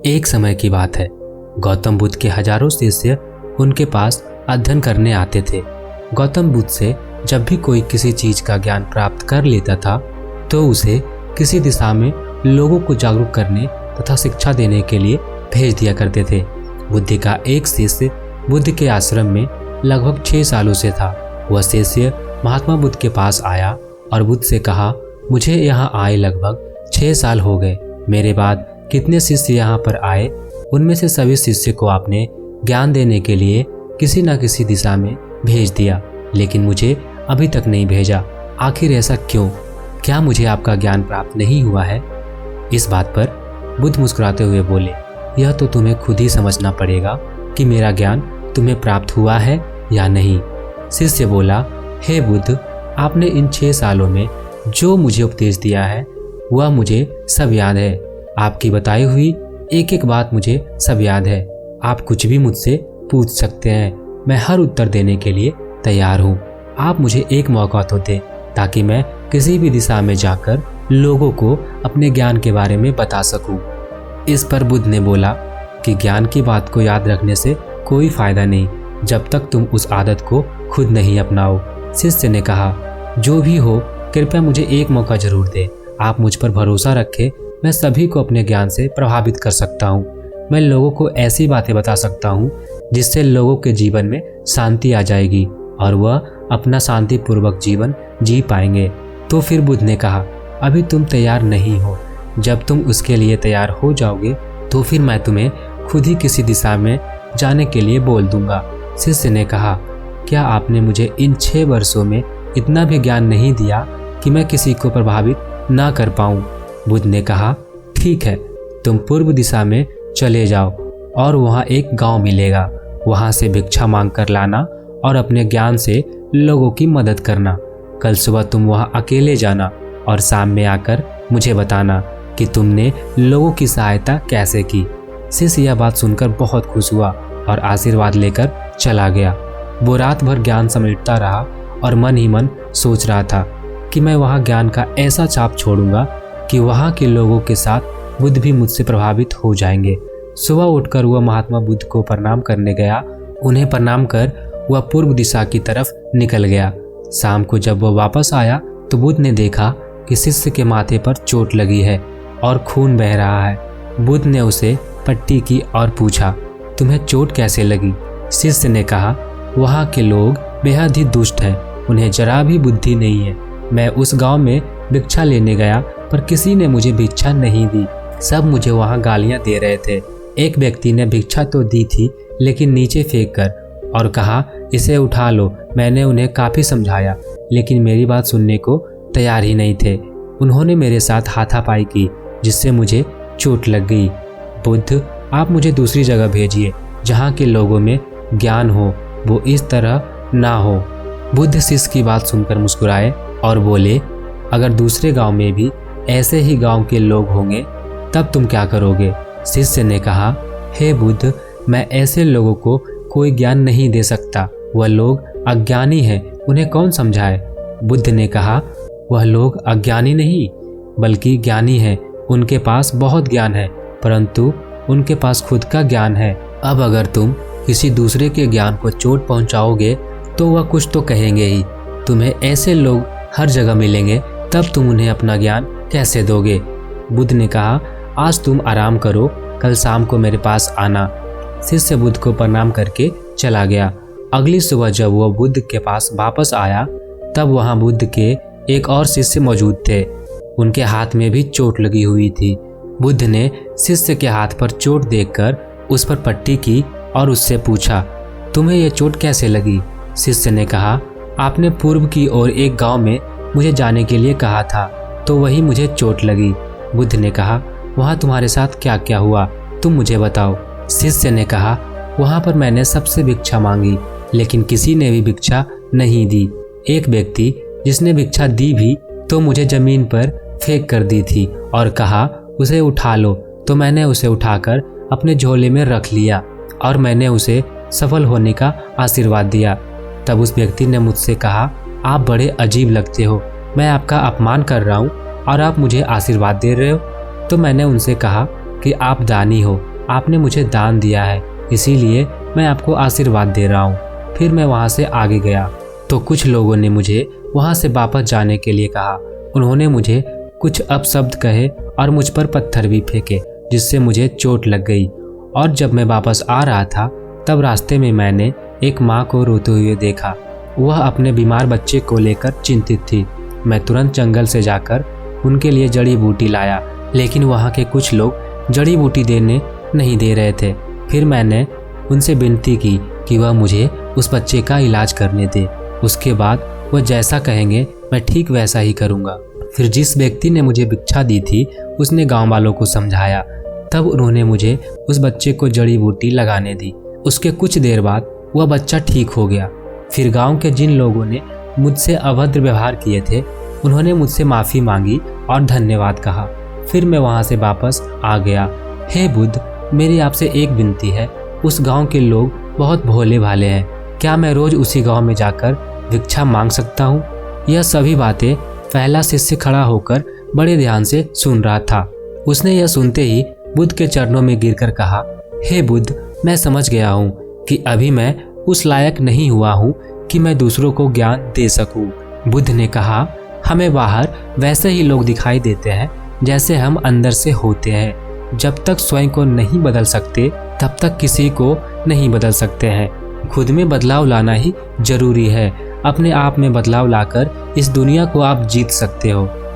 एक समय की बात है। गौतम बुद्ध के हजारों शिष्य उनके पास अध्ययन करने आते थे। गौतम बुद्ध से जब भी कोई किसी चीज का ज्ञान प्राप्त कर लेता था तो उसे किसी दिशा में लोगों को जागरूक करने तथा शिक्षा देने के लिए भेज दिया करते थे। बुद्ध का एक शिष्य बुद्ध के आश्रम में लगभग 6 सालों से था। वह शिष्य महात्मा बुद्ध के पास आया और बुद्ध से कहा, मुझे यहाँ आए लगभग 6 साल हो गए। मेरे बाद कितने शिष्य यहाँ पर आए, उनमें से सभी शिष्य को आपने ज्ञान देने के लिए किसी न किसी दिशा में भेज दिया, लेकिन मुझे अभी तक नहीं भेजा। आखिर ऐसा क्यों? क्या मुझे आपका ज्ञान प्राप्त नहीं हुआ है? इस बात पर बुद्ध मुस्कुराते हुए बोले, यह तो तुम्हें खुद ही समझना पड़ेगा कि मेरा ज्ञान तुम्हें प्राप्त हुआ है या नहीं। शिष्य बोला, हे बुद्ध, आपने इन 6 सालों में जो मुझे उपदेश दिया है वह मुझे सब याद है। आपकी बताई हुई एक एक बात मुझे सब याद है। आप कुछ भी मुझसे पूछ सकते हैं, मैं हर उत्तर देने के लिए तैयार हूँ। आप मुझे एक मौका तो दें ताकि मैं किसी भी दिशा में जाकर लोगों को अपने ज्ञान के बारे में बता सकूं। इस पर बुद्ध ने बोला कि ज्ञान की बात को याद रखने से कोई फायदा नहीं जब तक तुम उस आदत को खुद नहीं अपनाओ। शिष्य ने कहा, जो भी हो कृपया मुझे एक मौका जरूर दे। आप मुझ पर भरोसा रखें, मैं सभी को अपने ज्ञान से प्रभावित कर सकता हूँ। मैं लोगों को ऐसी बातें बता सकता हूँ जिससे लोगों के जीवन में शांति आ जाएगी और वह अपना शांतिपूर्वक जीवन जी पाएंगे। तो फिर बुद्ध ने कहा, अभी तुम तैयार नहीं हो। जब तुम उसके लिए तैयार हो जाओगे तो फिर मैं तुम्हें खुद ही किसी दिशा में जाने के लिए बोल दूंगा। शिष्य ने कहा, क्या आपने मुझे इन 6 वर्षों में इतना भी ज्ञान नहीं दिया कि मैं किसी को प्रभावित ना कर पाऊं? बुद्ध ने कहा, ठीक है, तुम पूर्व दिशा में चले जाओ और वहाँ एक गांव मिलेगा। वहाँ से भिक्षा मांग कर लाना और अपने ज्ञान से लोगों की मदद करना। कल सुबह तुम वहाँ अकेले जाना और शाम में आकर मुझे बताना कि तुमने लोगों की सहायता कैसे की। शिष्य यह बात सुनकर बहुत खुश हुआ और आशीर्वाद लेकर चला गया। वो रात भर ज्ञान समेटता रहा और मन ही मन सोच रहा था कि मैं वहाँ ज्ञान का ऐसा छाप छोड़ूंगा कि वहाँ के लोगों के साथ बुद्ध भी मुझसे प्रभावित हो जाएंगे। सुबह उठकर वह महात्मा बुद्ध को प्रणाम करने गया। उन्हें प्रणाम कर वह पूर्व दिशा की तरफ निकल गया। शाम को जब वह वापस आया तो बुद्ध ने देखा कि शिष्य के माथे पर चोट लगी है और खून बह रहा है। बुद्ध ने उसे पट्टी की और पूछा, तुम्हें चोट कैसे लगी? शिष्य ने कहा, वहाँ के लोग बेहद ही दुष्ट हैं, उन्हें जरा भी बुद्धि नहीं है। मैं उस गांव में भिक्षा लेने गया पर किसी ने मुझे भिक्षा नहीं दी। सब मुझे वहाँ गालियाँ दे रहे थे। एक व्यक्ति ने भिक्षा तो दी थी लेकिन नीचे फेंक कर और कहा, इसे उठा लो। मैंने उन्हें काफ़ी समझाया लेकिन मेरी बात सुनने को तैयार ही नहीं थे। उन्होंने मेरे साथ हाथापाई की जिससे मुझे चोट लग गई। बुद्ध, आप मुझे दूसरी जगह भेजिए जहाँ के लोगों में ज्ञान हो, वो इस तरह ना हो। बुद्ध शिष्य की बात सुनकर मुस्कुराए और बोले, अगर दूसरे गांव में भी ऐसे ही गांव के लोग होंगे तब तुम क्या करोगे? शिष्य ने कहा, हे बुद्ध, मैं ऐसे लोगों को कोई ज्ञान नहीं दे सकता। वह लोग अज्ञानी हैं, उन्हें कौन समझाए? बुद्ध ने कहा, वह लोग अज्ञानी नहीं बल्कि ज्ञानी हैं। उनके पास बहुत ज्ञान है परंतु उनके पास खुद का ज्ञान है। अब अगर तुम किसी दूसरे के ज्ञान को चोट पहुंचाओगे तो वह कुछ तो कहेंगे ही। तुम्हें ऐसे लोग हर जगह मिलेंगे, तब तुम उन्हें अपना ज्ञान कैसे दोगे? बुद्ध ने कहा, आज तुम आराम करो, कल शाम को मेरे पास आना। शिष्य बुद्ध को प्रणाम करके चला गया। अगली सुबह जब वह बुद्ध के पास वापस आया तब वहां बुद्ध के एक और शिष्य मौजूद थे। उनके हाथ में भी चोट लगी हुई थी। बुद्ध ने शिष्य के हाथ पर चोट देखकर उस पर पट्टी की और उससे पूछा, तुम्हें यह चोट कैसे लगी? शिष्य ने कहा, आपने पूर्व की ओर एक गांव में मुझे जाने के लिए कहा था तो वही मुझे चोट लगी। बुद्ध ने कहा, वहाँ तुम्हारे साथ क्या क्या हुआ, तुम मुझे बताओ। शिष्य ने कहा, वहाँ पर मैंने सबसे भिक्षा मांगी लेकिन किसी ने भी भिक्षा नहीं दी। एक व्यक्ति जिसने भिक्षा दी भी तो मुझे जमीन पर फेंक कर दी थी और कहा, उसे उठा लो। तो मैंने उसे उठाकर अपने झोले में रख लिया और मैंने उसे सफल होने का आशीर्वाद दिया। तब उस व्यक्ति ने मुझसे कहा, आप बड़े अजीब लगते हो, मैं आपका अपमान कर रहा हूँ और आप मुझे आशीर्वाद दे रहे हो। तो मैंने उनसे कहा कि आप दानी हो, आपने मुझे दान दिया है, इसीलिए मैं आपको आशीर्वाद दे रहा हूँ। फिर मैं वहाँ से आगे गया तो कुछ लोगों ने मुझे वहाँ से वापस जाने के लिए कहा। उन्होंने मुझे कुछ अपशब्द कहे और मुझ पर पत्थर भी फेंके, जिससे मुझे चोट लग गई। और जब मैं वापस आ रहा था तब रास्ते में मैंने एक माँ को रोते हुए देखा। वह अपने बीमार बच्चे को लेकर चिंतित थी। मैं तुरंत जंगल से जाकर उनके लिए जड़ी बूटी लाया, लेकिन वहाँ के कुछ लोग जड़ी बूटी देने नहीं दे रहे थे। फिर मैंने उनसे विनती की कि वह मुझे उस बच्चे का इलाज करने दे। उसके बाद वह जैसा कहेंगे मैं ठीक वैसा ही करूँगा। फिर जिस व्यक्ति ने मुझे भिक्षा दी थी उसने गांव वालों को समझाया। तब उन्होंने मुझे उस बच्चे को जड़ी बूटी लगाने दी। उसके कुछ देर बाद वह बच्चा ठीक हो गया। फिर गांव के जिन लोगों ने मुझसे अभद्र व्यवहार किए थे उन्होंने मुझसे माफ़ी मांगी और धन्यवाद कहा। फिर मैं वहाँ से वापस आ गया। हे बुद्ध, मेरी आपसे एक विनती है। उस गांव के लोग बहुत भोले भाले हैं। क्या मैं रोज़ उसी गांव में जाकर भिक्षा मांग सकता हूँ? यह सभी बातें पहला शिष्य खड़ा होकर बड़े ध्यान से सुन रहा था। उसने यह सुनते ही बुद्ध के चरणों में गिरकर कहा, हे बुद्ध, मैं समझ गया हूँ कि अभी मैं उस लायक नहीं हुआ हूँ कि मैं दूसरों को ज्ञान दे सकूँ। बुद्ध ने कहा, हमें बाहर वैसे ही लोग दिखाई देते हैं जैसे हम अंदर से होते हैं। जब तक स्वयं को नहीं बदल सकते तब तक किसी को नहीं बदल सकते हैं। खुद में बदलाव लाना ही जरूरी है। अपने आप में बदलाव लाकर इस दुनिया को आप जीत सकते हो।